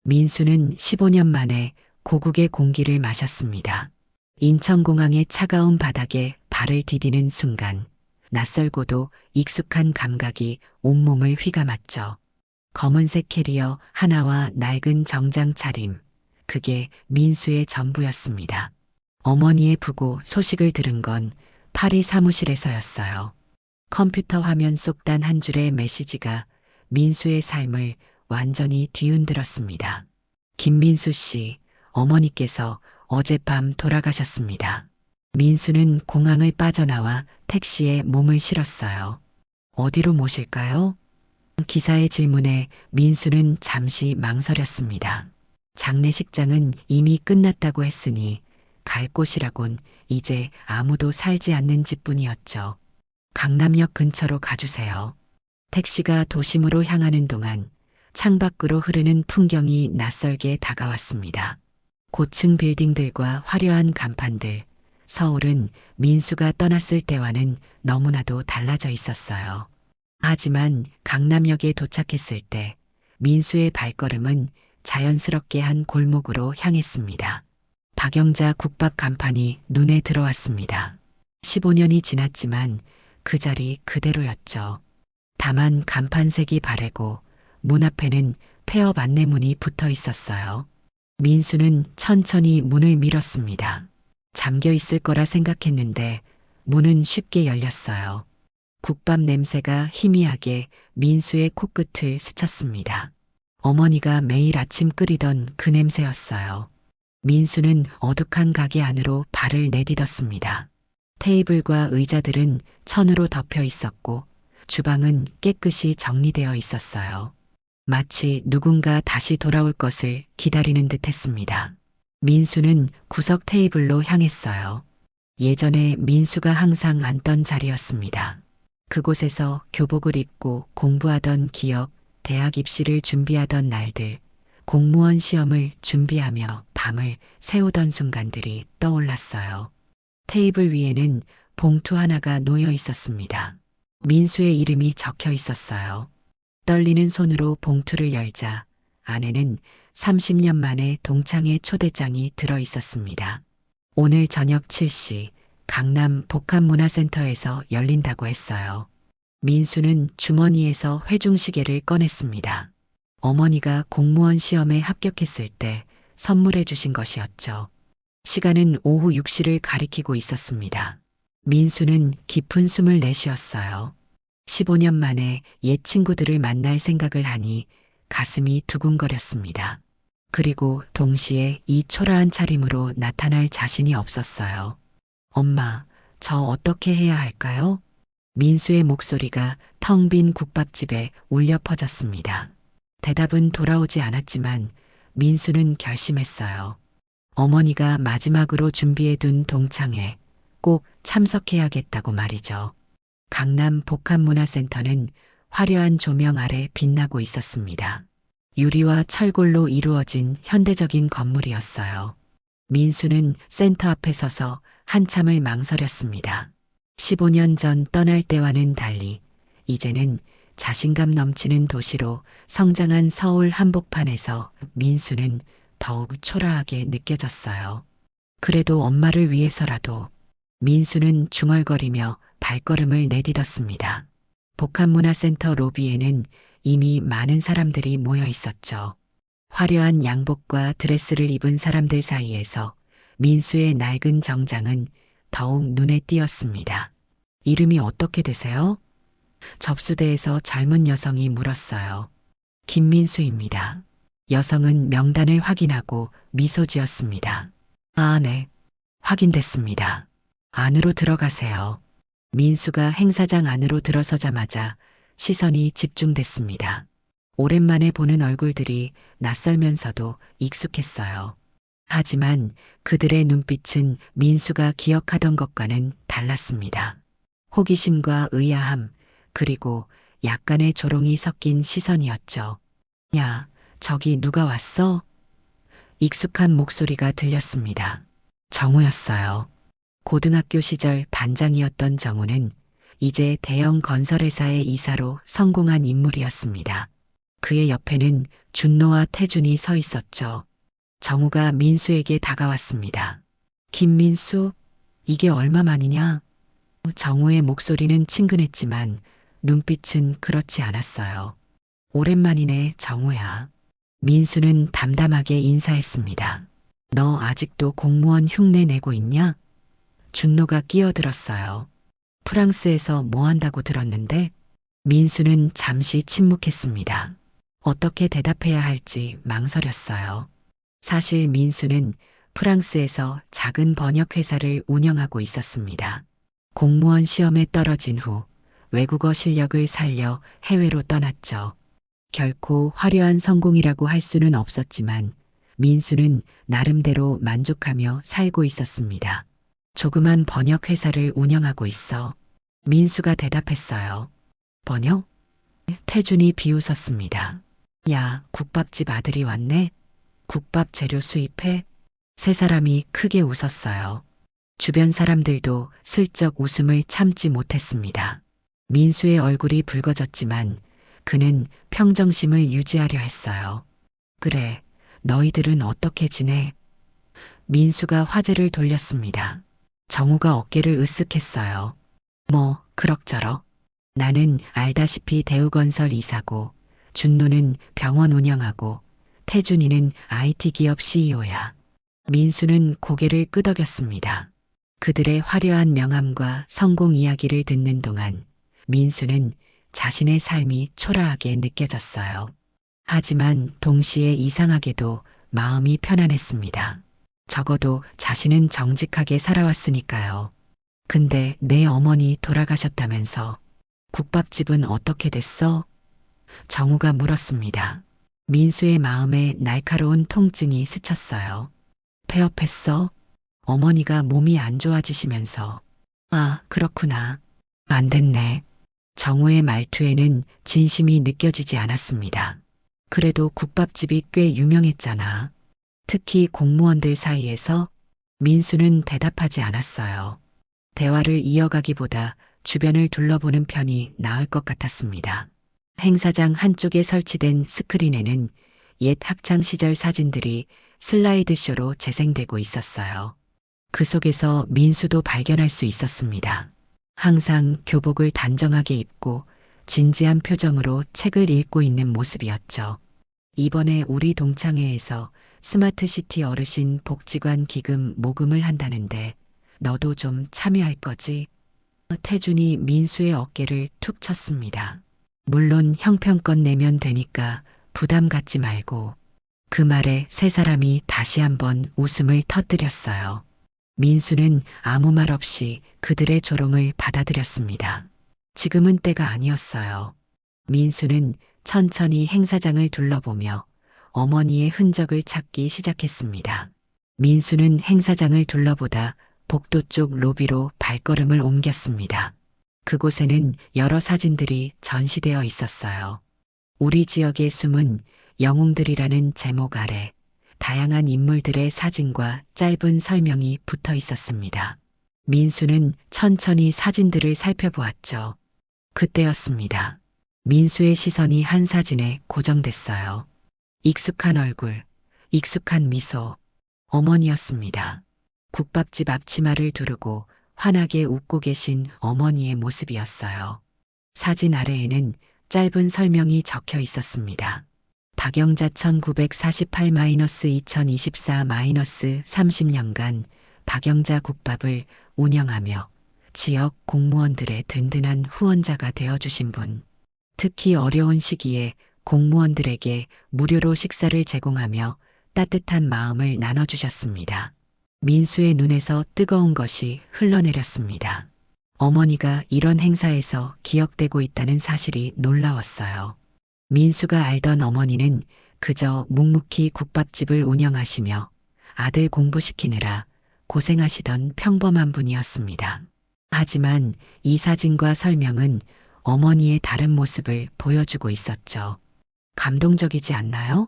민수는 15년 만에 고국의 공기를 마셨습니다. 인천공항의 차가운 바닥에 발을 디디는 순간 낯설고도 익숙한 감각이 온몸을 휘감았죠. 검은색 캐리어 하나와 낡은 정장 차림. 그게 민수의 전부였습니다. 어머니의 부고 소식을 들은 건 파리 사무실에서였어요. 컴퓨터 화면 속 단 한 줄의 메시지가 민수의 삶을 완전히 뒤흔들었습니다. 김민수 씨, 어머니께서 어젯밤 돌아가셨습니다. 민수는 공항을 빠져나와 택시에 몸을 실었어요. 어디로 모실까요? 기사의 질문에 민수는 잠시 망설였습니다. 장례식장은 이미 끝났다고 했으니 갈 곳이라곤 이제 아무도 살지 않는 집뿐이었죠. 강남역 근처로 가주세요. 택시가 도심으로 향하는 동안 창밖으로 흐르는 풍경이 낯설게 다가왔습니다. 고층 빌딩들과 화려한 간판들, 서울은 민수가 떠났을 때와는 너무나도 달라져 있었어요. 하지만 강남역에 도착했을 때 민수의 발걸음은 자연스럽게 한 골목으로 향했습니다. 박영자 국밥 간판이 눈에 들어왔습니다. 15년이 지났지만 그 자리 그대로였죠. 다만 간판색이 바래고 문 앞에는 폐업 안내문이 붙어 있었어요. 민수는 천천히 문을 밀었습니다. 잠겨 있을 거라 생각했는데 문은 쉽게 열렸어요. 국밥 냄새가 희미하게 민수의 코끝을 스쳤습니다. 어머니가 매일 아침 끓이던 그 냄새였어요. 민수는 어둑한 가게 안으로 발을 내딛었습니다. 테이블과 의자들은 천으로 덮여 있었고 주방은 깨끗이 정리되어 있었어요. 마치 누군가 다시 돌아올 것을 기다리는 듯 했습니다. 민수는 구석 테이블로 향했어요. 예전에 민수가 항상 앉던 자리였습니다. 그곳에서 교복을 입고 공부하던 기억, 대학 입시를 준비하던 날들, 공무원 시험을 준비하며 밤을 새우던 순간들이 떠올랐어요. 테이블 위에는 봉투 하나가 놓여 있었습니다. 민수의 이름이 적혀 있었어요. 떨리는 손으로 봉투를 열자 안에는 30년 만에 동창회 초대장이 들어 있었습니다. 오늘 저녁 7시 강남 복합문화센터에서 열린다고 했어요. 민수는 주머니에서 회중시계를 꺼냈습니다. 어머니가 공무원 시험에 합격했을 때 선물해 주신 것이었죠. 시간은 오후 6시를 가리키고 있었습니다. 민수는 깊은 숨을 내쉬었어요. 15년 만에 옛 친구들을 만날 생각을 하니 가슴이 두근거렸습니다. 그리고 동시에 이 초라한 차림으로 나타날 자신이 없었어요. 엄마, 저 어떻게 해야 할까요? 민수의 목소리가 텅 빈 국밥집에 울려 퍼졌습니다. 대답은 돌아오지 않았지만 민수는 결심했어요. 어머니가 마지막으로 준비해둔 동창회 꼭 참석해야겠다고 말이죠. 강남 복합문화센터는 화려한 조명 아래 빛나고 있었습니다. 유리와 철골로 이루어진 현대적인 건물이었어요. 민수는 센터 앞에 서서 한참을 망설였습니다. 15년 전 떠날 때와는 달리 이제는 자신감 넘치는 도시로 성장한 서울 한복판에서 민수는 더욱 초라하게 느껴졌어요. 그래도 엄마를 위해서라도 민수는 중얼거리며 발걸음을 내딛었습니다. 복합문화센터 로비에는 이미 많은 사람들이 모여 있었죠. 화려한 양복과 드레스를 입은 사람들 사이에서 민수의 낡은 정장은 더욱 눈에 띄었습니다. 이름이 어떻게 되세요? 접수대에서 젊은 여성이 물었어요. 김민수입니다. 여성은 명단을 확인하고 미소 지었습니다. 아, 네. 확인됐습니다. 안으로 들어가세요. 민수가 행사장 안으로 들어서자마자 시선이 집중됐습니다. 오랜만에 보는 얼굴들이 낯설면서도 익숙했어요. 하지만 그들의 눈빛은 민수가 기억하던 것과는 달랐습니다. 호기심과 의아함, 그리고 약간의 조롱이 섞인 시선이었죠. 야, 저기 누가 왔어? 익숙한 목소리가 들렸습니다. 정우였어요. 고등학교 시절 반장이었던 정우는 이제 대형 건설회사의 이사로 성공한 인물이었습니다. 그의 옆에는 준노와 태준이 서 있었죠. 정우가 민수에게 다가왔습니다. 김민수, 이게 얼마만이냐? 정우의 목소리는 친근했지만 눈빛은 그렇지 않았어요. 오랜만이네, 정우야. 민수는 담담하게 인사했습니다. 너 아직도 공무원 흉내 내고 있냐? 준노가 끼어들었어요. 프랑스에서 뭐 한다고 들었는데? 민수는 잠시 침묵했습니다. 어떻게 대답해야 할지 망설였어요. 사실 민수는 프랑스에서 작은 번역회사를 운영하고 있었습니다. 공무원 시험에 떨어진 후 외국어 실력을 살려 해외로 떠났죠. 결코 화려한 성공이라고 할 수는 없었지만 민수는 나름대로 만족하며 살고 있었습니다. 조그만 번역 회사를 운영하고 있어. 민수가 대답했어요. 번역? 태준이 비웃었습니다. 야, 국밥집 아들이 왔네? 국밥 재료 수입해? 세 사람이 크게 웃었어요. 주변 사람들도 슬쩍 웃음을 참지 못했습니다. 민수의 얼굴이 붉어졌지만 그는 평정심을 유지하려 했어요. 그래, 너희들은 어떻게 지내? 민수가 화제를 돌렸습니다. 정우가 어깨를 으쓱했어요. 뭐, 그럭저럭. 나는 알다시피 대우건설 이사고, 준노는 병원 운영하고, 태준이는 IT 기업 CEO야. 민수는 고개를 끄덕였습니다. 그들의 화려한 명함과 성공 이야기를 듣는 동안 민수는 자신의 삶이 초라하게 느껴졌어요. 하지만 동시에 이상하게도 마음이 편안했습니다. 적어도 자신은 정직하게 살아왔으니까요. 근데 내 어머니 돌아가셨다면서 국밥집은 어떻게 됐어? 정우가 물었습니다. 민수의 마음에 날카로운 통증이 스쳤어요. 폐업했어? 어머니가 몸이 안 좋아지시면서. 아, 그렇구나. 안 됐네. 정우의 말투에는 진심이 느껴지지 않았습니다. 그래도 국밥집이 꽤 유명했잖아. 특히 공무원들 사이에서. 민수는 대답하지 않았어요. 대화를 이어가기보다 주변을 둘러보는 편이 나을 것 같았습니다. 행사장 한쪽에 설치된 스크린에는 옛 학창시절 사진들이 슬라이드쇼로 재생되고 있었어요. 그 속에서 민수도 발견할 수 있었습니다. 항상 교복을 단정하게 입고 진지한 표정으로 책을 읽고 있는 모습이었죠. 이번에 우리 동창회에서 스마트시티 어르신 복지관 기금 모금을 한다는데 너도 좀 참여할 거지? 태준이 민수의 어깨를 툭 쳤습니다. 물론 형편껏 내면 되니까 부담 갖지 말고. 그 말에 세 사람이 다시 한번 웃음을 터뜨렸어요. 민수는 아무 말 없이 그들의 조롱을 받아들였습니다. 지금은 때가 아니었어요. 민수는 천천히 행사장을 둘러보며 어머니의 흔적을 찾기 시작했습니다. 민수는 행사장을 둘러보다 복도 쪽 로비로 발걸음을 옮겼습니다. 그곳에는 여러 사진들이 전시되어 있었어요. 우리 지역의 숨은 영웅들이라는 제목 아래 다양한 인물들의 사진과 짧은 설명이 붙어 있었습니다. 민수는 천천히 사진들을 살펴보았죠. 그때였습니다. 민수의 시선이 한 사진에 고정됐어요. 익숙한 얼굴, 익숙한 미소, 어머니였습니다. 국밥집 앞치마를 두르고 환하게 웃고 계신 어머니의 모습이었어요. 사진 아래에는 짧은 설명이 적혀 있었습니다. 박영자 1948-2024-30년간 박영자 국밥을 운영하며 지역 공무원들의 든든한 후원자가 되어주신 분. 특히 어려운 시기에 공무원들에게 무료로 식사를 제공하며 따뜻한 마음을 나눠주셨습니다. 민수의 눈에서 뜨거운 것이 흘러내렸습니다. 어머니가 이런 행사에서 기억되고 있다는 사실이 놀라웠어요. 민수가 알던 어머니는 그저 묵묵히 국밥집을 운영하시며 아들 공부시키느라 고생하시던 평범한 분이었습니다. 하지만 이 사진과 설명은 어머니의 다른 모습을 보여주고 있었죠. 감동적이지 않나요?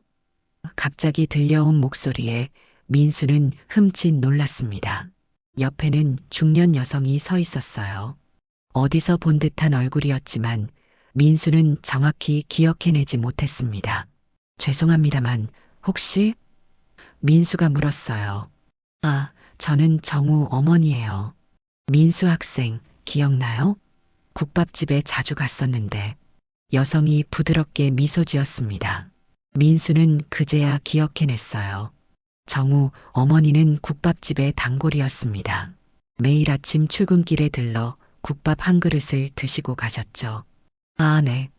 갑자기 들려온 목소리에 민수는 흠칫 놀랐습니다. 옆에는 중년 여성이 서 있었어요. 어디서 본 듯한 얼굴이었지만 민수는 정확히 기억해내지 못했습니다. 죄송합니다만 혹시? 민수가 물었어요. 아, 저는 정우 어머니예요. 민수 학생 기억나요? 국밥집에 자주 갔었는데. 여성이 부드럽게 미소 지었습니다. 민수는 그제야 기억해냈어요. 정우 어머니는 국밥집의 단골이었습니다. 매일 아침 출근길에 들러 국밥 한 그릇을 드시고 가셨죠. 아, 네.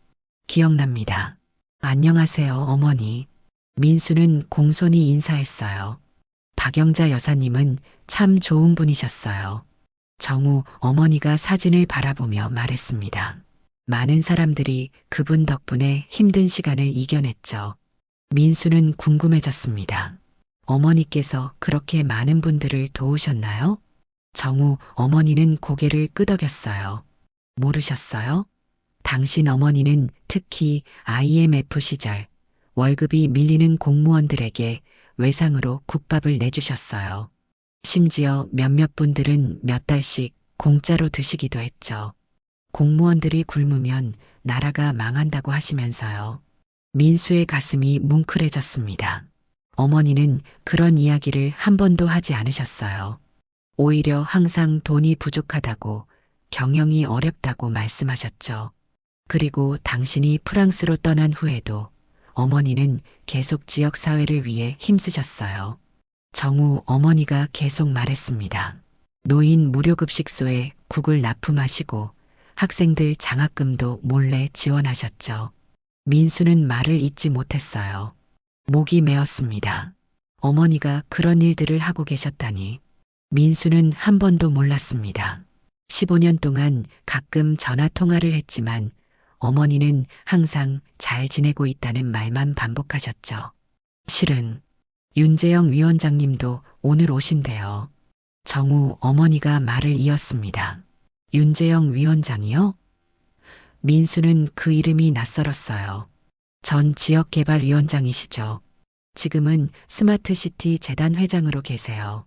기억납니다. 안녕하세요, 어머니. 민수는 공손히 인사했어요. 박영자 여사님은 참 좋은 분이셨어요. 정우 어머니가 사진을 바라보며 말했습니다. 많은 사람들이 그분 덕분에 힘든 시간을 이겨냈죠. 민수는 궁금해졌습니다. 어머니께서 그렇게 많은 분들을 도우셨나요? 정우 어머니는 고개를 끄덕였어요. 모르셨어요? 당신 어머니는 특히 IMF 시절 월급이 밀리는 공무원들에게 외상으로 국밥을 내주셨어요. 심지어 몇몇 분들은 몇 달씩 공짜로 드시기도 했죠. 공무원들이 굶으면 나라가 망한다고 하시면서요. 민수의 가슴이 뭉클해졌습니다. 어머니는 그런 이야기를 한 번도 하지 않으셨어요. 오히려 항상 돈이 부족하다고 경영이 어렵다고 말씀하셨죠. 그리고 당신이 프랑스로 떠난 후에도 어머니는 계속 지역 사회를 위해 힘쓰셨어요. 정우 어머니가 계속 말했습니다. 노인 무료급식소에 국을 납품하시고 학생들 장학금도 몰래 지원하셨죠. 민수는 말을 잇지 못했어요. 목이 메었습니다. 어머니가 그런 일들을 하고 계셨다니. 민수는 한 번도 몰랐습니다. 15년 동안 가끔 전화 통화를 했지만 어머니는 항상 잘 지내고 있다는 말만 반복하셨죠. 실은 윤재영 위원장님도 오늘 오신대요. 정우 어머니가 말을 이었습니다. 윤재영 위원장이요? 민수는 그 이름이 낯설었어요. 전 지역개발위원장이시죠. 지금은 스마트시티 재단 회장으로 계세요.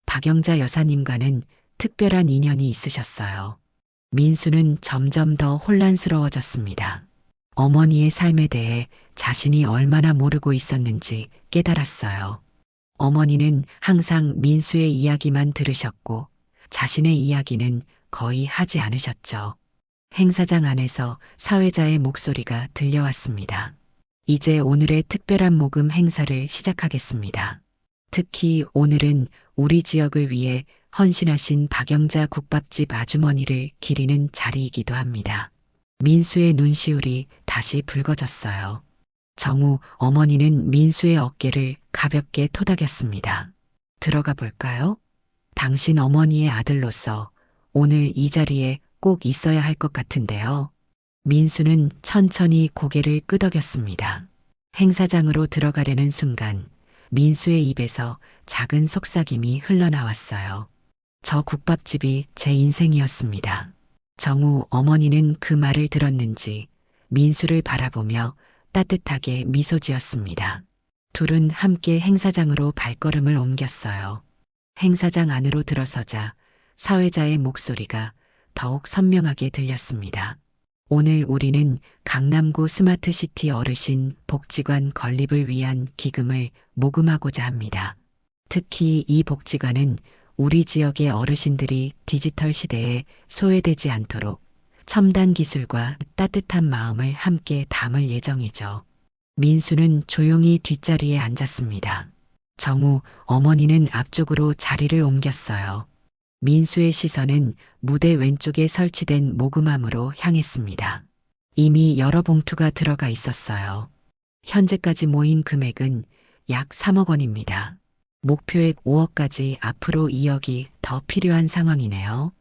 박영자 여사님과는 특별한 인연이 있으셨어요. 민수는 점점 더 혼란스러워졌습니다. 어머니의 삶에 대해 자신이 얼마나 모르고 있었는지 깨달았어요. 어머니는 항상 민수의 이야기만 들으셨고 자신의 이야기는 거의 하지 않으셨죠. 행사장 안에서 사회자의 목소리가 들려왔습니다. 이제 오늘의 특별한 모금 행사를 시작하겠습니다. 특히 오늘은 우리 지역을 위해 헌신하신 박영자 국밥집 아주머니를 기리는 자리이기도 합니다. 민수의 눈시울이 다시 붉어졌어요. 정우 어머니는 민수의 어깨를 가볍게 토닥였습니다. 들어가 볼까요? 당신 어머니의 아들로서 오늘 이 자리에 꼭 있어야 할 것 같은데요. 민수는 천천히 고개를 끄덕였습니다. 행사장으로 들어가려는 순간 민수의 입에서 작은 속삭임이 흘러나왔어요. 저 국밥집이 제 인생이었습니다. 정우 어머니는 그 말을 들었는지 민수를 바라보며 따뜻하게 미소 지었습니다. 둘은 함께 행사장으로 발걸음을 옮겼어요. 행사장 안으로 들어서자 사회자의 목소리가 더욱 선명하게 들렸습니다. 오늘 우리는 강남구 스마트시티 어르신 복지관 건립을 위한 기금을 모금하고자 합니다. 특히 이 복지관은 우리 지역의 어르신들이 디지털 시대에 소외되지 않도록 첨단 기술과 따뜻한 마음을 함께 담을 예정이죠. 민수는 조용히 뒷자리에 앉았습니다. 정우 어머니는 앞쪽으로 자리를 옮겼어요. 민수의 시선은 무대 왼쪽에 설치된 모금함으로 향했습니다. 이미 여러 봉투가 들어가 있었어요. 현재까지 모인 금액은 약 3억 원입니다. 목표액 5억까지 앞으로 2억이 더 필요한 상황이네요.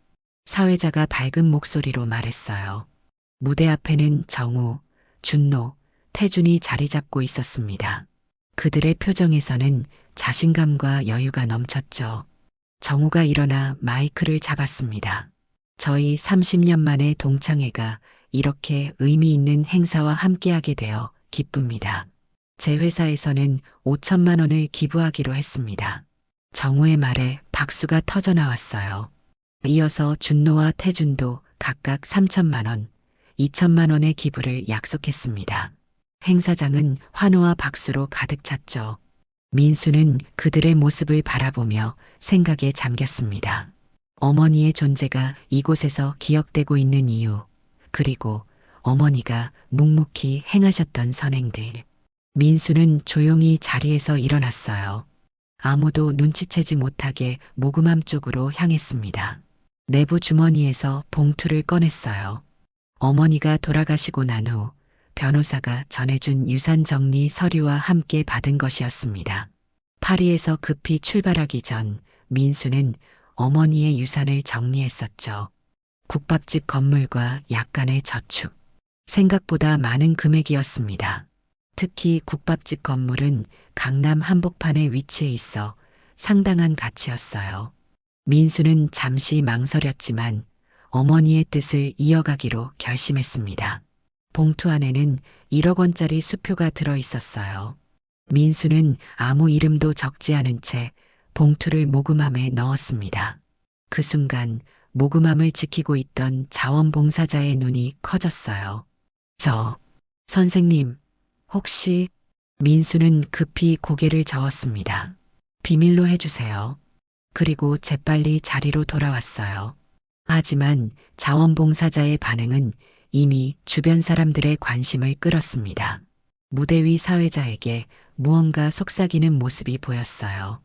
사회자가 밝은 목소리로 말했어요. 무대 앞에는 정우, 준노, 태준이 자리 잡고 있었습니다. 그들의 표정에서는 자신감과 여유가 넘쳤죠. 정우가 일어나 마이크를 잡았습니다. 저희 30년 만에 동창회가 이렇게 의미 있는 행사와 함께하게 되어 기쁩니다. 제 회사에서는 5천만 원을 기부하기로 했습니다. 정우의 말에 박수가 터져 나왔어요. 이어서 준노와 태준도 각각 3천만 원, 2천만 원의 기부를 약속했습니다. 행사장은 환호와 박수로 가득 찼죠. 민수는 그들의 모습을 바라보며 생각에 잠겼습니다. 어머니의 존재가 이곳에서 기억되고 있는 이유, 그리고 어머니가 묵묵히 행하셨던 선행들. 민수는 조용히 자리에서 일어났어요. 아무도 눈치채지 못하게 모금함 쪽으로 향했습니다. 내부 주머니에서 봉투를 꺼냈어요. 어머니가 돌아가시고 난 후 변호사가 전해준 유산 정리 서류와 함께 받은 것이었습니다. 파리에서 급히 출발하기 전 민수는 어머니의 유산을 정리했었죠. 국밥집 건물과 약간의 저축. 생각보다 많은 금액이었습니다. 특히 국밥집 건물은 강남 한복판에 위치해 있어 상당한 가치였어요. 민수는 잠시 망설였지만 어머니의 뜻을 이어가기로 결심했습니다. 봉투 안에는 1억 원짜리 수표가 들어 있었어요. 민수는 아무 이름도 적지 않은 채 봉투를 모금함에 넣었습니다. 그 순간 모금함을 지키고 있던 자원봉사자의 눈이 커졌어요. 선생님, 혹시 민수는 급히 고개를 저었습니다. 비밀로 해주세요. 그리고 재빨리 자리로 돌아왔어요. 하지만 자원봉사자의 반응은 이미 주변 사람들의 관심을 끌었습니다. 무대 위 사회자에게 무언가 속삭이는 모습이 보였어요.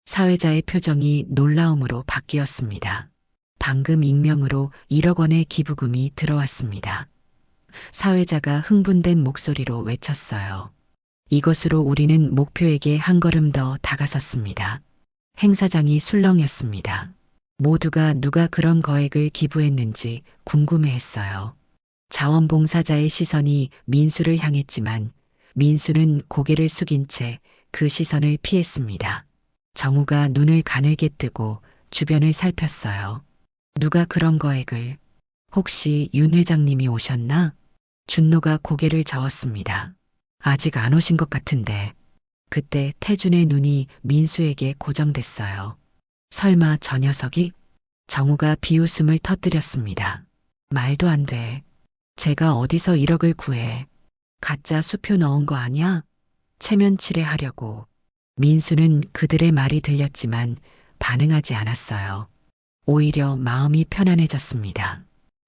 사회자의 표정이 놀라움으로 바뀌었습니다. 방금 익명으로 1억 원의 기부금이 들어왔습니다. 사회자가 흥분된 목소리로 외쳤어요. 이것으로 우리는 목표에게 한 걸음 더 다가섰습니다. 행사장이 술렁였습니다. 모두가 누가 그런 거액을 기부했는지 궁금해했어요. 자원봉사자의 시선이 민수를 향했지만 민수는 고개를 숙인 채 그 시선을 피했습니다. 정우가 눈을 가늘게 뜨고 주변을 살폈어요. 누가 그런 거액을? 혹시 윤 회장님이 오셨나? 준노가 고개를 저었습니다. 아직 안 오신 것 같은데. 그때 태준의 눈이 민수에게 고정됐어요. 설마 저 녀석이? 정우가 비웃음을 터뜨렸습니다. 말도 안 돼. 제가 어디서 1억을 구해. 가짜 수표 넣은 거 아니야? 체면 칠해하려고. 민수는 그들의 말이 들렸지만 반응하지 않았어요. 오히려 마음이 편안해졌습니다.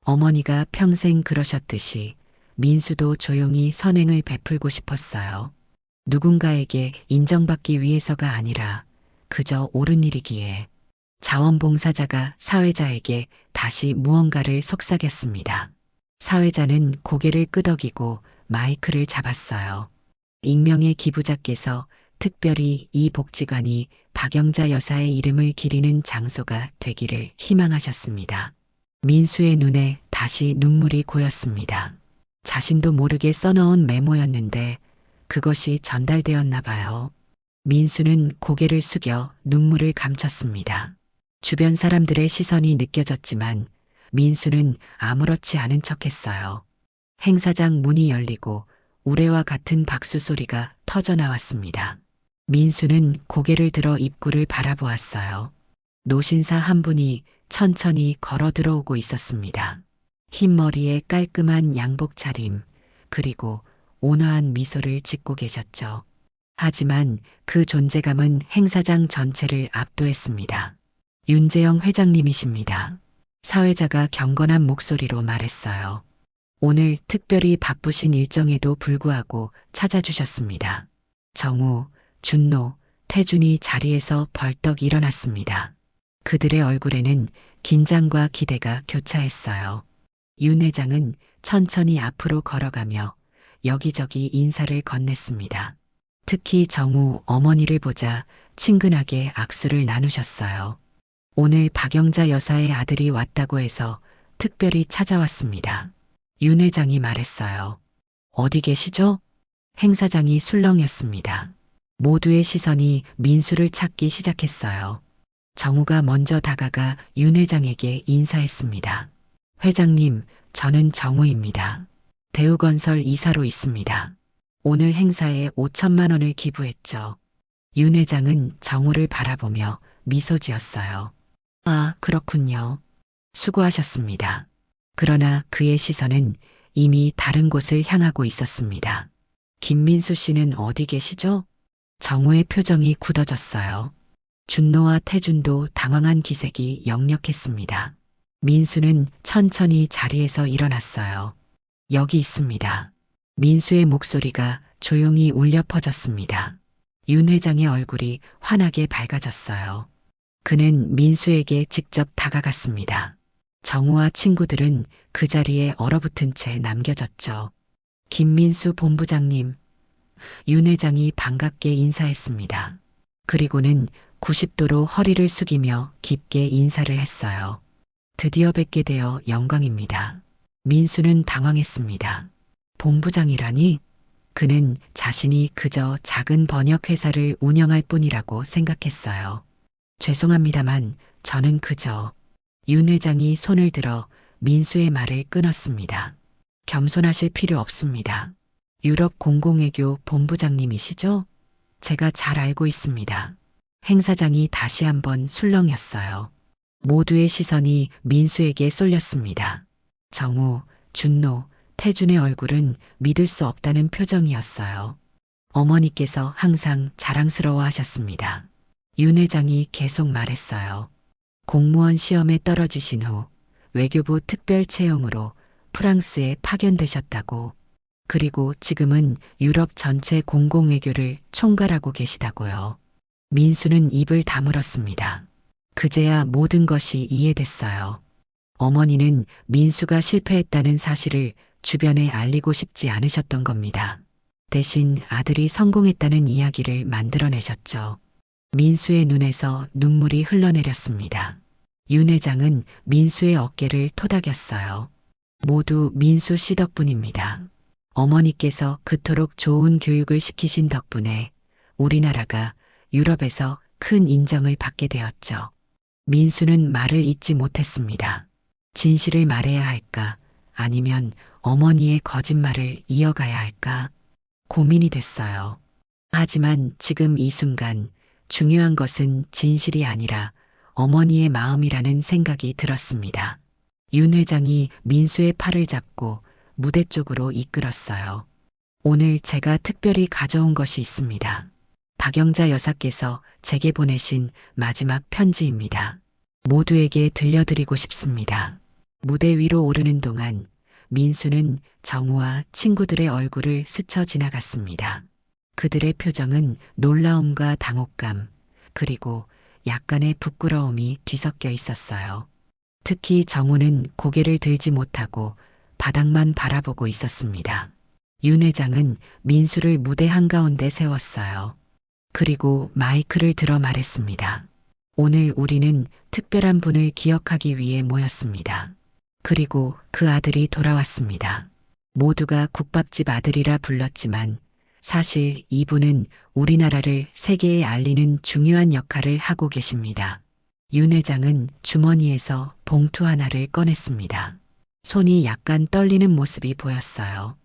어머니가 평생 그러셨듯이 민수도 조용히 선행을 베풀고 싶었어요. 누군가에게 인정받기 위해서가 아니라 그저 옳은 일이기에. 자원봉사자가 사회자에게 다시 무언가를 속삭였습니다. 사회자는 고개를 끄덕이고 마이크를 잡았어요. 익명의 기부자께서 특별히 이 복지관이 박영자 여사의 이름을 기리는 장소가 되기를 희망하셨습니다. 민수의 눈에 다시 눈물이 고였습니다. 자신도 모르게 써넣은 메모였는데 그것이 전달되었나 봐요. 민수는 고개를 숙여 눈물을 감췄습니다. 주변 사람들의 시선이 느껴졌지만 민수는 아무렇지 않은 척했어요. 행사장 문이 열리고 우레와 같은 박수 소리가 터져 나왔습니다. 민수는 고개를 들어 입구를 바라보았어요. 노신사 한 분이 천천히 걸어 들어오고 있었습니다. 흰 머리에 깔끔한 양복 차림, 그리고 온화한 미소를 짓고 계셨죠. 하지만 그 존재감은 행사장 전체를 압도했습니다. 윤재영 회장님이십니다. 사회자가 경건한 목소리로 말했어요. 오늘 특별히 바쁘신 일정에도 불구하고 찾아주셨습니다. 정우, 준노, 태준이 자리에서 벌떡 일어났습니다. 그들의 얼굴에는 긴장과 기대가 교차했어요. 윤 회장은 천천히 앞으로 걸어가며 여기저기 인사를 건넸습니다. 특히 정우 어머니를 보자 친근하게 악수를 나누셨어요. 오늘 박영자 여사의 아들이 왔다고 해서 특별히 찾아왔습니다. 윤 회장이 말했어요. 어디 계시죠? 행사장이 술렁였습니다. 모두의 시선이 민수를 찾기 시작했어요. 정우가 먼저 다가가 윤 회장에게 인사했습니다. 회장님, 저는 정우입니다. 대우건설 이사로 있습니다. 오늘 행사에 5천만 원을 기부했죠. 윤 회장은 정우를 바라보며 미소 지었어요. 아, 그렇군요. 수고하셨습니다. 그러나 그의 시선은 이미 다른 곳을 향하고 있었습니다. 김민수 씨는 어디 계시죠? 정우의 표정이 굳어졌어요. 준노와 태준도 당황한 기색이 역력했습니다. 민수는 천천히 자리에서 일어났어요. 여기 있습니다. 민수의 목소리가 조용히 울려 퍼졌습니다. 윤 회장의 얼굴이 환하게 밝아졌어요. 그는 민수에게 직접 다가갔습니다. 정우와 친구들은 그 자리에 얼어붙은 채 남겨졌죠. 김민수 본부장님, 윤 회장이 반갑게 인사했습니다. 그리고는 90도로 허리를 숙이며 깊게 인사를 했어요. 드디어 뵙게 되어 영광입니다. 민수는 당황했습니다. 본부장이라니? 그는 자신이 그저 작은 번역 회사를 운영할 뿐이라고 생각했어요. 죄송합니다만 저는 그저 윤 회장이 손을 들어 민수의 말을 끊었습니다. 겸손하실 필요 없습니다. 유럽 공공외교 본부장님이시죠? 제가 잘 알고 있습니다. 행사장이 다시 한번 술렁였어요. 모두의 시선이 민수에게 쏠렸습니다. 정우, 준노, 태준의 얼굴은 믿을 수 없다는 표정이었어요. 어머니께서 항상 자랑스러워 하셨습니다. 윤 회장이 계속 말했어요. 공무원 시험에 떨어지신 후 외교부 특별 채용으로 프랑스에 파견되셨다고. 그리고 지금은 유럽 전체 공공외교를 총괄하고 계시다고요. 민수는 입을 다물었습니다. 그제야 모든 것이 이해됐어요. 어머니는 민수가 실패했다는 사실을 주변에 알리고 싶지 않으셨던 겁니다. 대신 아들이 성공했다는 이야기를 만들어내셨죠. 민수의 눈에서 눈물이 흘러내렸습니다. 윤 회장은 민수의 어깨를 토닥였어요. 모두 민수 씨 덕분입니다. 어머니께서 그토록 좋은 교육을 시키신 덕분에 우리나라가 유럽에서 큰 인정을 받게 되었죠. 민수는 말을 잇지 못했습니다. 진실을 말해야 할까? 아니면 어머니의 거짓말을 이어가야 할까? 고민이 됐어요. 하지만 지금 이 순간 중요한 것은 진실이 아니라 어머니의 마음이라는 생각이 들었습니다. 윤 회장이 민수의 팔을 잡고 무대 쪽으로 이끌었어요. 오늘 제가 특별히 가져온 것이 있습니다. 박영자 여사께서 제게 보내신 마지막 편지입니다. 모두에게 들려드리고 싶습니다. 무대 위로 오르는 동안 민수는 정우와 친구들의 얼굴을 스쳐 지나갔습니다. 그들의 표정은 놀라움과 당혹감, 그리고 약간의 부끄러움이 뒤섞여 있었어요. 특히 정우는 고개를 들지 못하고 바닥만 바라보고 있었습니다. 윤 회장은 민수를 무대 한가운데 세웠어요. 그리고 마이크를 들어 말했습니다. 오늘 우리는 특별한 분을 기억하기 위해 모였습니다. 그리고 그 아들이 돌아왔습니다. 모두가 국밥집 아들이라 불렀지만 사실 이분은 우리나라를 세계에 알리는 중요한 역할을 하고 계십니다. 윤 회장은 주머니에서 봉투 하나를 꺼냈습니다. 손이 약간 떨리는 모습이 보였어요.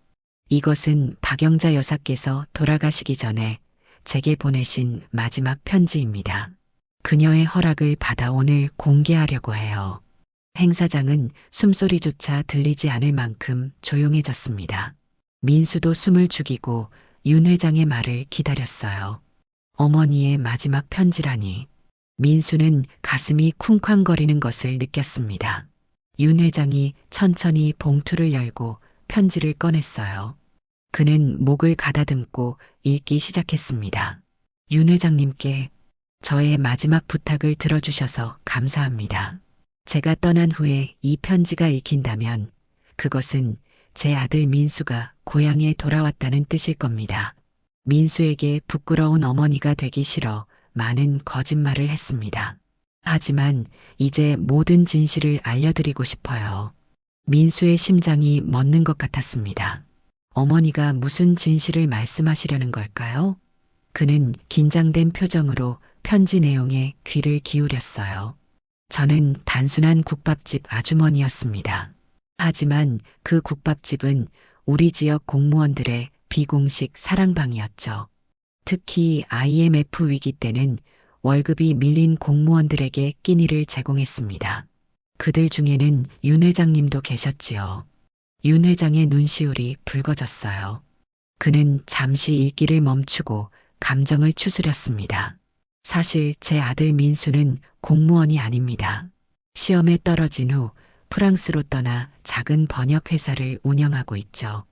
이것은 박영자 여사께서 돌아가시기 전에 제게 보내신 마지막 편지입니다. 그녀의 허락을 받아 오늘 공개하려고 해요. 행사장은 숨소리조차 들리지 않을 만큼 조용해졌습니다. 민수도 숨을 죽이고 윤 회장의 말을 기다렸어요. 어머니의 마지막 편지라니. 민수는 가슴이 쿵쾅거리는 것을 느꼈습니다. 윤 회장이 천천히 봉투를 열고 편지를 꺼냈어요. 그는 목을 가다듬고 읽기 시작했습니다. 윤 회장님께 저의 마지막 부탁을 들어주셔서 감사합니다. 제가 떠난 후에 이 편지가 읽힌다면 그것은 제 아들 민수가 고향에 돌아왔다는 뜻일 겁니다. 민수에게 부끄러운 어머니가 되기 싫어 많은 거짓말을 했습니다. 하지만 이제 모든 진실을 알려드리고 싶어요. 민수의 심장이 멎는 것 같았습니다. 어머니가 무슨 진실을 말씀하시려는 걸까요? 그는 긴장된 표정으로 편지 내용에 귀를 기울였어요. 저는 단순한 국밥집 아주머니였습니다. 하지만 그 국밥집은 우리 지역 공무원들의 비공식 사랑방이었죠. 특히 IMF 위기 때는 월급이 밀린 공무원들에게 끼니를 제공했습니다. 그들 중에는 윤 회장님도 계셨지요. 윤 회장의 눈시울이 붉어졌어요. 그는 잠시 읽기를 멈추고 감정을 추스렸습니다. 사실 제 아들 민수는 공무원이 아닙니다. 시험에 떨어진 후 프랑스로 떠나 작은 번역 회사를 운영하고 있죠.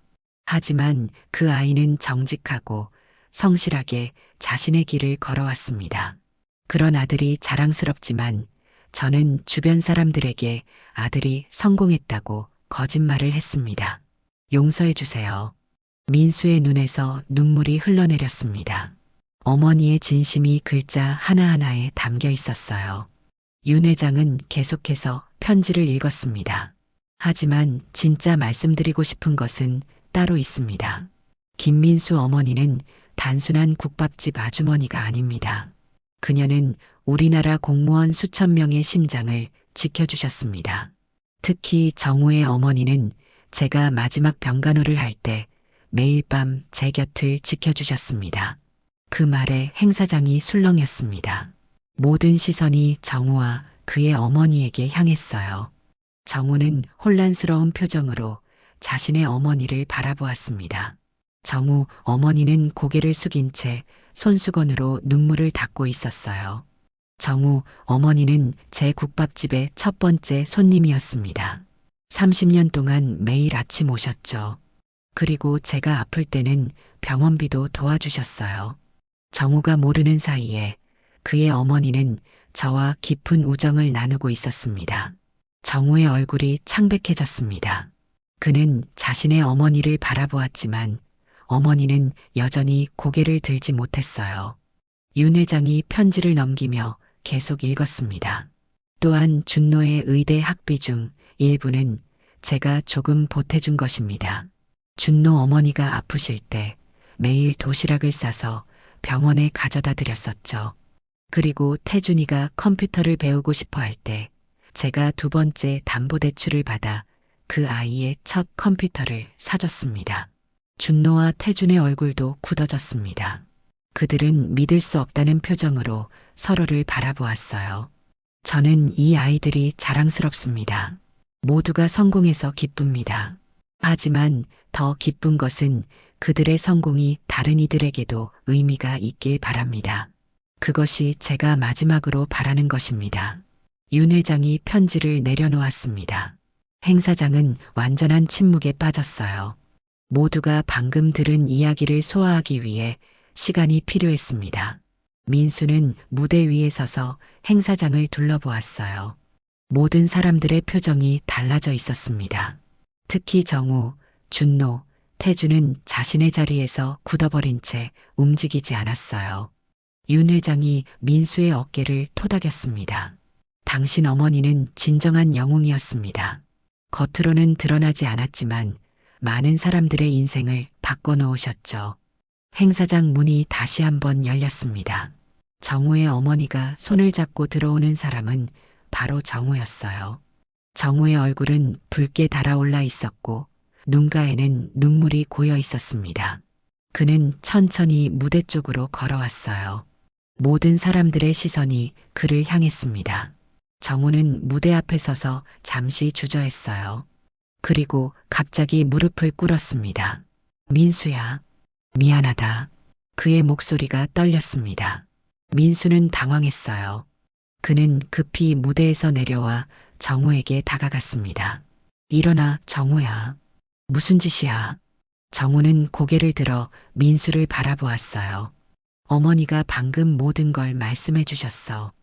하지만 그 아이는 정직하고 성실하게 자신의 길을 걸어왔습니다. 그런 아들이 자랑스럽지만 저는 주변 사람들에게 아들이 성공했다고 거짓말을 했습니다. 용서해 주세요. 민수의 눈에서 눈물이 흘러내렸습니다. 어머니의 진심이 글자 하나하나에 담겨 있었어요. 윤 회장은 계속해서 편지를 읽었습니다. 하지만 진짜 말씀드리고 싶은 것은 따로 있습니다. 김민수 어머니는 단순한 국밥집 아주머니가 아닙니다. 그녀는 우리나라 공무원 수천 명의 심장을 지켜주셨습니다. 특히 정우의 어머니는 제가 마지막 병간호를 할 때 매일 밤 제 곁을 지켜주셨습니다. 그 말에 행사장이 술렁였습니다. 모든 시선이 정우와 그의 어머니에게 향했어요. 정우는 혼란스러운 표정으로 자신의 어머니를 바라보았습니다. 정우 어머니는 고개를 숙인 채 손수건으로 눈물을 닦고 있었어요. 정우 어머니는 제 국밥집의 첫 번째 손님이었습니다. 30년 동안 매일 아침 오셨죠. 그리고 제가 아플 때는 병원비도 도와주셨어요. 정우가 모르는 사이에 그의 어머니는 저와 깊은 우정을 나누고 있었습니다. 정우의 얼굴이 창백해졌습니다. 그는 자신의 어머니를 바라보았지만 어머니는 여전히 고개를 들지 못했어요. 윤 회장이 편지를 넘기며 계속 읽었습니다. 또한 준노의 의대 학비 중 일부는 제가 조금 보태준 것입니다. 준노 어머니가 아프실 때 매일 도시락을 싸서 병원에 가져다 드렸었죠. 그리고 태준이가 컴퓨터를 배우고 싶어 할 때 제가 두 번째 담보대출을 받아 그 아이의 첫 컴퓨터를 사줬습니다. 준노와 태준의 얼굴도 굳어졌습니다. 그들은 믿을 수 없다는 표정으로 서로를 바라보았어요. 저는 이 아이들이 자랑스럽습니다. 모두가 성공해서 기쁩니다. 하지만 더 기쁜 것은 그들의 성공이 다른 이들에게도 의미가 있길 바랍니다. 그것이 제가 마지막으로 바라는 것입니다. 윤 회장이 편지를 내려놓았습니다. 행사장은 완전한 침묵에 빠졌어요. 모두가 방금 들은 이야기를 소화하기 위해 시간이 필요했습니다. 민수는 무대 위에 서서 행사장을 둘러보았어요. 모든 사람들의 표정이 달라져 있었습니다. 특히 정우, 준노, 태주는 자신의 자리에서 굳어버린 채 움직이지 않았어요. 윤 회장이 민수의 어깨를 토닥였습니다. 당신 어머니는 진정한 영웅이었습니다. 겉으로는 드러나지 않았지만 많은 사람들의 인생을 바꿔놓으셨죠. 행사장 문이 다시 한번 열렸습니다. 정우의 어머니가 손을 잡고 들어오는 사람은 바로 정우였어요. 정우의 얼굴은 붉게 달아올라 있었고 눈가에는 눈물이 고여 있었습니다. 그는 천천히 무대 쪽으로 걸어왔어요. 모든 사람들의 시선이 그를 향했습니다. 정우는 무대 앞에 서서 잠시 주저했어요. 그리고 갑자기 무릎을 꿇었습니다. 민수야, 미안하다. 그의 목소리가 떨렸습니다. 민수는 당황했어요. 그는 급히 무대에서 내려와 정우에게 다가갔습니다. 일어나, 정우야. 무슨 짓이야? 정우는 고개를 들어 민수를 바라보았어요. 어머니가 방금 모든 걸 말씀해 주셨어.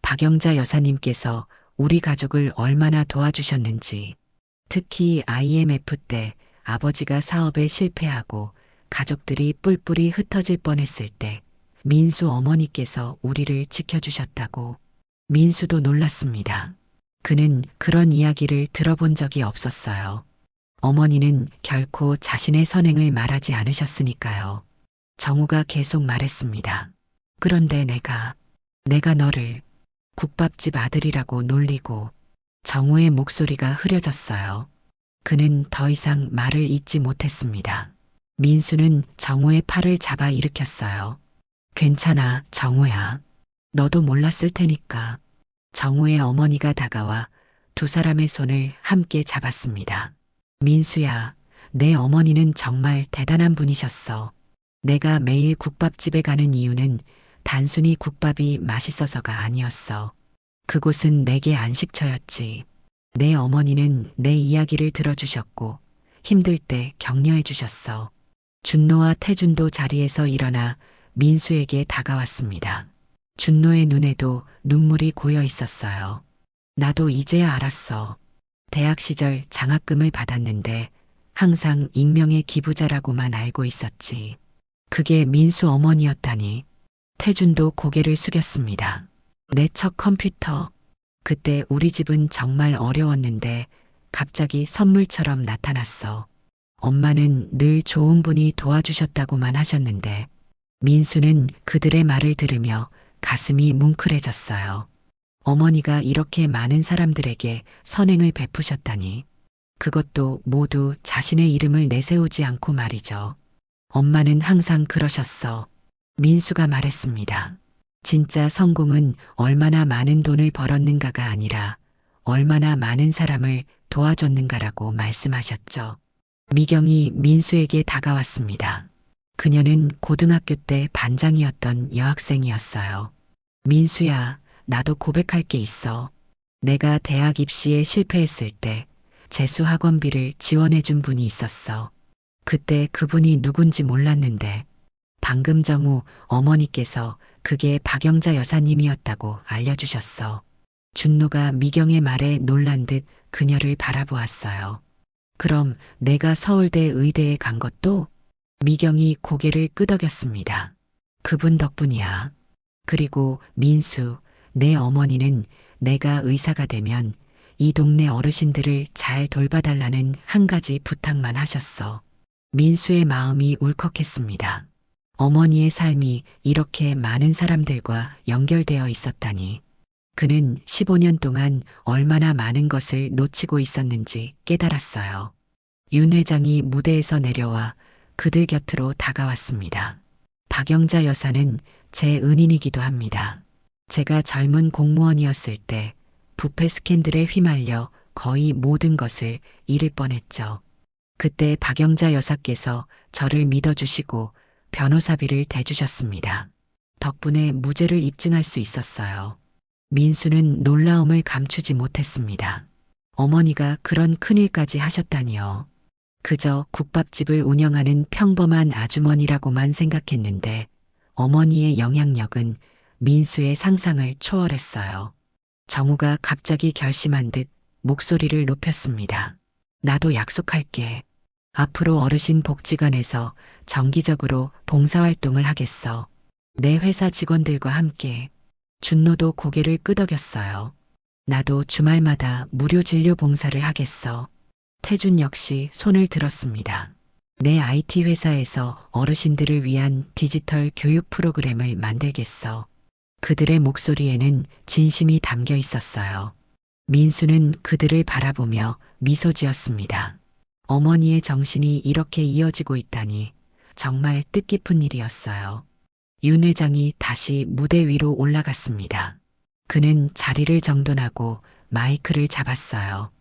박영자 여사님께서 우리 가족을 얼마나 도와주셨는지. 특히 IMF 때 아버지가 사업에 실패하고 가족들이 뿔뿔이 흩어질 뻔했을 때 민수 어머니께서 우리를 지켜주셨다고. 민수도 놀랐습니다. 그는 그런 이야기를 들어본 적이 없었어요. 어머니는 결코 자신의 선행을 말하지 않으셨으니까요. 정우가 계속 말했습니다. 그런데 내가 너를 국밥집 아들이라고 놀리고. 정우의 목소리가 흐려졌어요. 그는 더 이상 말을 잇지 못했습니다. 민수는 정우의 팔을 잡아 일으켰어요. 괜찮아, 정우야. 너도 몰랐을 테니까. 정우의 어머니가 다가와 두 사람의 손을 함께 잡았습니다. 민수야, 내 어머니는 정말 대단한 분이셨어. 내가 매일 국밥집에 가는 이유는 단순히 국밥이 맛있어서가 아니었어. 그곳은 내게 안식처였지. 내 어머니는 내 이야기를 들어주셨고 힘들 때 격려해 주셨어. 준노와 태준도 자리에서 일어나 민수에게 다가왔습니다. 준노의 눈에도 눈물이 고여 있었어요. 나도 이제야 알았어. 대학 시절 장학금을 받았는데 항상 익명의 기부자라고만 알고 있었지. 그게 민수 어머니였다니. 태준도 고개를 숙였습니다. 내 첫 컴퓨터. 그때 우리 집은 정말 어려웠는데 갑자기 선물처럼 나타났어. 엄마는 늘 좋은 분이 도와주셨다고만 하셨는데 민수는 그들의 말을 들으며 가슴이 뭉클해졌어요. 어머니가 이렇게 많은 사람들에게 선행을 베푸셨다니. 그것도 모두 자신의 이름을 내세우지 않고 말이죠. 엄마는 항상 그러셨어. 민수가 말했습니다. 진짜 성공은 얼마나 많은 돈을 벌었는가가 아니라 얼마나 많은 사람을 도와줬는가라고 말씀하셨죠. 미경이 민수에게 다가왔습니다. 그녀는 고등학교 때 반장이었던 여학생이었어요. 민수야, 나도 고백할 게 있어. 내가 대학 입시에 실패했을 때 재수 학원비를 지원해준 분이 있었어. 그때 그분이 누군지 몰랐는데 방금 정후 어머니께서 그게 박영자 여사님이었다고 알려주셨어. 준노가 미경의 말에 놀란 듯 그녀를 바라보았어요. 그럼 내가 서울대 의대에 간 것도? 미경이 고개를 끄덕였습니다. 그분 덕분이야. 그리고 민수, 내 어머니는 내가 의사가 되면 이 동네 어르신들을 잘 돌봐달라는 한 가지 부탁만 하셨어. 민수의 마음이 울컥했습니다. 어머니의 삶이 이렇게 많은 사람들과 연결되어 있었다니. 그는 15년 동안 얼마나 많은 것을 놓치고 있었는지 깨달았어요. 윤 회장이 무대에서 내려와 그들 곁으로 다가왔습니다. 박영자 여사는 제 은인이기도 합니다. 제가 젊은 공무원이었을 때 부패 스캔들에 휘말려 거의 모든 것을 잃을 뻔했죠. 그때 박영자 여사께서 저를 믿어주시고 변호사비를 대주셨습니다. 덕분에 무죄를 입증할 수 있었어요. 민수는 놀라움을 감추지 못했습니다. 어머니가 그런 큰일까지 하셨다니요. 그저 국밥집을 운영하는 평범한 아주머니라고만 생각했는데 어머니의 영향력은 민수의 상상을 초월했어요. 정우가 갑자기 결심한 듯 목소리를 높였습니다. 나도 약속할게. 앞으로 어르신 복지관에서 정기적으로 봉사활동을 하겠어. 내 회사 직원들과 함께. 준노도 고개를 끄덕였어요. 나도 주말마다 무료 진료 봉사를 하겠어. 태준 역시 손을 들었습니다. 내 IT 회사에서 어르신들을 위한 디지털 교육 프로그램을 만들겠어. 그들의 목소리에는 진심이 담겨 있었어요. 민수는 그들을 바라보며 미소 지었습니다. 어머니의 정신이 이렇게 이어지고 있다니 정말 뜻깊은 일이었어요. 윤 회장이 다시 무대 위로 올라갔습니다. 그는 자리를 정돈하고 마이크를 잡았어요.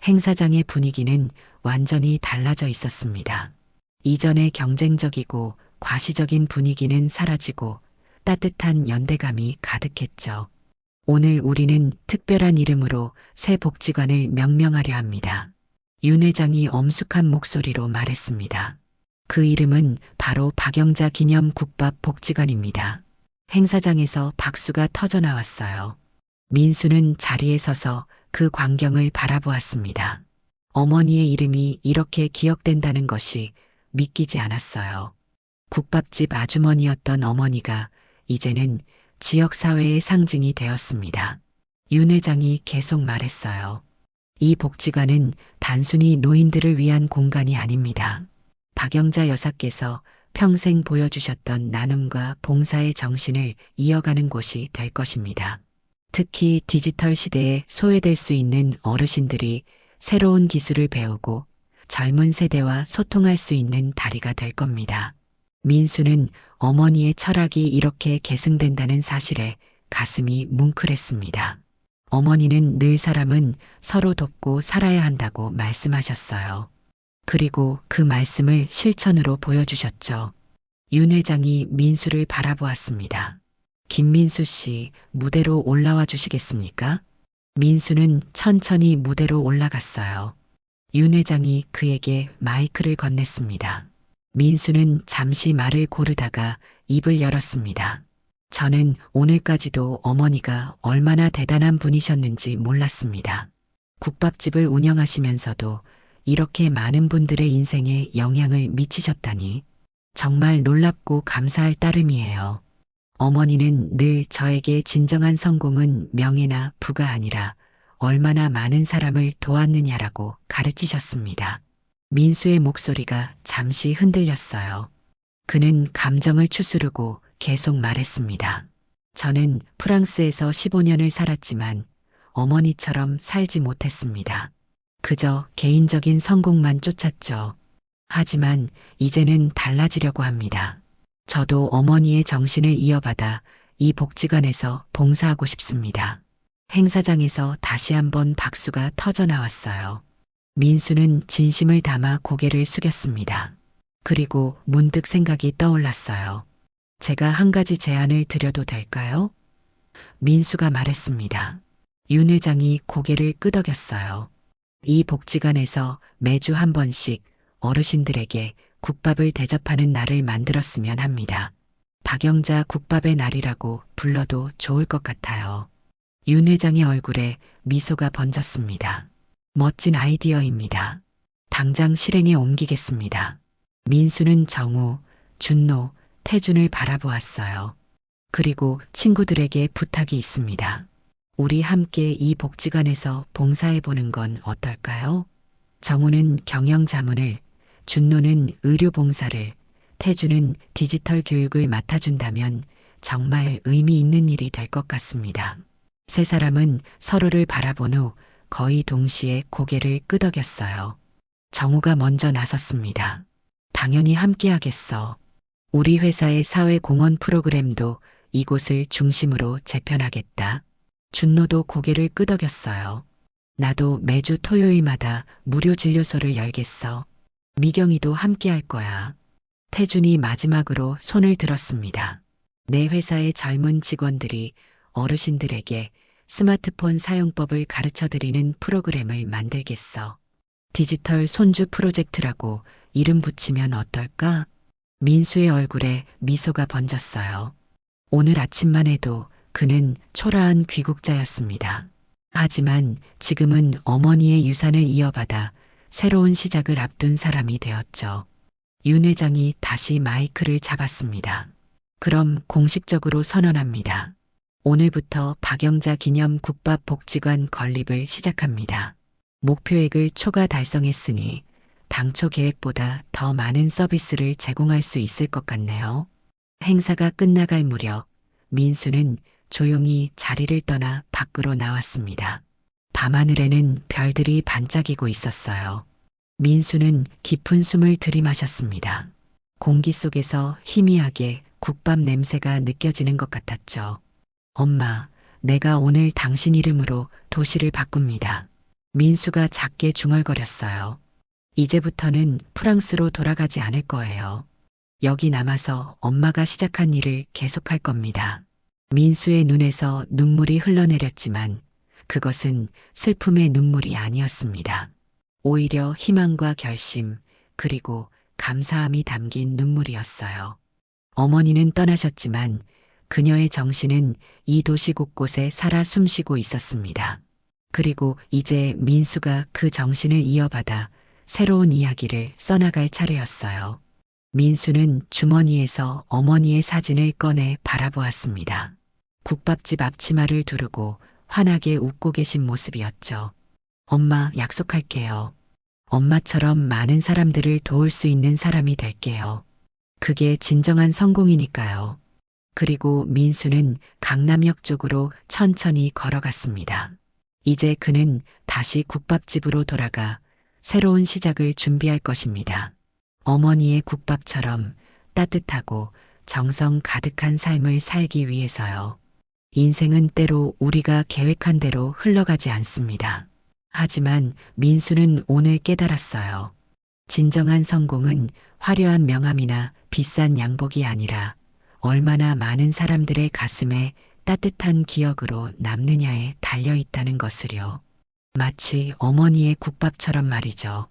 행사장의 분위기는 완전히 달라져 있었습니다. 이전의 경쟁적이고 과시적인 분위기는 사라지고 따뜻한 연대감이 가득했죠. 오늘 우리는 특별한 이름으로 새 복지관을 명명하려 합니다. 윤 회장이 엄숙한 목소리로 말했습니다. 그 이름은 바로 박영자 기념 국밥 복지관입니다. 행사장에서 박수가 터져 나왔어요. 민수는 자리에 서서 그 광경을 바라보았습니다. 어머니의 이름이 이렇게 기억된다는 것이 믿기지 않았어요. 국밥집 아주머니였던 어머니가 이제는 지역사회의 상징이 되었습니다. 윤 회장이 계속 말했어요. 이 복지관은 단순히 노인들을 위한 공간이 아닙니다. 박영자 여사께서 평생 보여주셨던 나눔과 봉사의 정신을 이어가는 곳이 될 것입니다. 특히 디지털 시대에 소외될 수 있는 어르신들이 새로운 기술을 배우고 젊은 세대와 소통할 수 있는 다리가 될 겁니다. 민수는 어머니의 철학이 이렇게 계승된다는 사실에 가슴이 뭉클했습니다. 어머니는 늘 사람은 서로 돕고 살아야 한다고 말씀하셨어요. 그리고 그 말씀을 실천으로 보여주셨죠. 윤 회장이 민수를 바라보았습니다. 김민수 씨, 무대로 올라와 주시겠습니까? 민수는 천천히 무대로 올라갔어요. 윤 회장이 그에게 마이크를 건넸습니다. 민수는 잠시 말을 고르다가 입을 열었습니다. 저는 오늘까지도 어머니가 얼마나 대단한 분이셨는지 몰랐습니다. 국밥집을 운영하시면서도 이렇게 많은 분들의 인생에 영향을 미치셨다니 정말 놀랍고 감사할 따름이에요. 어머니는 늘 저에게 진정한 성공은 명예나 부가 아니라 얼마나 많은 사람을 도왔느냐라고 가르치셨습니다. 민수의 목소리가 잠시 흔들렸어요. 그는 감정을 추스르고 계속 말했습니다. 저는 프랑스에서 15년을 살았지만 어머니처럼 살지 못했습니다. 그저 개인적인 성공만 쫓았죠. 하지만 이제는 달라지려고 합니다. 저도 어머니의 정신을 이어받아 이 복지관에서 봉사하고 싶습니다. 행사장에서 다시 한번 박수가 터져 나왔어요. 민수는 진심을 담아 고개를 숙였습니다. 그리고 문득 생각이 떠올랐어요. 제가 한 가지 제안을 드려도 될까요? 민수가 말했습니다. 윤 회장이 고개를 끄덕였어요. 이 복지관에서 매주 한 번씩 어르신들에게 국밥을 대접하는 날을 만들었으면 합니다. 박영자 국밥의 날이라고 불러도 좋을 것 같아요. 윤 회장의 얼굴에 미소가 번졌습니다. 멋진 아이디어입니다. 당장 실행에 옮기겠습니다. 민수는 정우, 준노, 태준을 바라보았어요. 그리고 친구들에게 부탁이 있습니다. 우리 함께 이 복지관에서 봉사해보는 건 어떨까요? 정우는 경영 자문을, 준노는 의료 봉사를, 태준은 디지털 교육을 맡아준다면 정말 의미 있는 일이 될 것 같습니다. 세 사람은 서로를 바라본 후 거의 동시에 고개를 끄덕였어요. 정우가 먼저 나섰습니다. 당연히 함께하겠어. 우리 회사의 사회공헌 프로그램도 이곳을 중심으로 재편하겠다. 준노도 고개를 끄덕였어요. 나도 매주 토요일마다 무료 진료소를 열겠어. 미경이도 함께할 거야. 태준이 마지막으로 손을 들었습니다. 내 회사의 젊은 직원들이 어르신들에게 스마트폰 사용법을 가르쳐드리는 프로그램을 만들겠어. 디지털 손주 프로젝트라고 이름 붙이면 어떨까? 민수의 얼굴에 미소가 번졌어요. 오늘 아침만 해도 그는 초라한 귀국자였습니다. 하지만 지금은 어머니의 유산을 이어받아 새로운 시작을 앞둔 사람이 되었죠. 윤 회장이 다시 마이크를 잡았습니다. 그럼 공식적으로 선언합니다. 오늘부터 박영자 기념 국밥 복지관 건립을 시작합니다. 목표액을 초과 달성했으니 당초 계획보다 더 많은 서비스를 제공할 수 있을 것 같네요. 행사가 끝나갈 무렵 민수는 조용히 자리를 떠나 밖으로 나왔습니다. 밤하늘에는 별들이 반짝이고 있었어요. 민수는 깊은 숨을 들이마셨습니다. 공기 속에서 희미하게 국밥 냄새가 느껴지는 것 같았죠. 엄마, 내가 오늘 당신 이름으로 도시를 바꿉니다. 민수가 작게 중얼거렸어요. 이제부터는 프랑스로 돌아가지 않을 거예요. 여기 남아서 엄마가 시작한 일을 계속할 겁니다. 민수의 눈에서 눈물이 흘러내렸지만 그것은 슬픔의 눈물이 아니었습니다. 오히려 희망과 결심, 그리고 감사함이 담긴 눈물이었어요. 어머니는 떠나셨지만 그녀의 정신은 이 도시 곳곳에 살아 숨쉬고 있었습니다. 그리고 이제 민수가 그 정신을 이어받아 새로운 이야기를 써나갈 차례였어요. 민수는 주머니에서 어머니의 사진을 꺼내 바라보았습니다. 국밥집 앞치마를 두르고 환하게 웃고 계신 모습이었죠. 엄마, 약속할게요. 엄마처럼 많은 사람들을 도울 수 있는 사람이 될게요. 그게 진정한 성공이니까요. 그리고 민수는 강남역 쪽으로 천천히 걸어갔습니다. 이제 그는 다시 국밥집으로 돌아가 새로운 시작을 준비할 것입니다. 어머니의 국밥처럼 따뜻하고 정성 가득한 삶을 살기 위해서요. 인생은 때로 우리가 계획한 대로 흘러가지 않습니다. 하지만 민수는 오늘 깨달았어요. 진정한 성공은 화려한 명함이나 비싼 양복이 아니라 얼마나 많은 사람들의 가슴에 따뜻한 기억으로 남느냐에 달려 있다는 것을요. 마치 어머니의 국밥처럼 말이죠.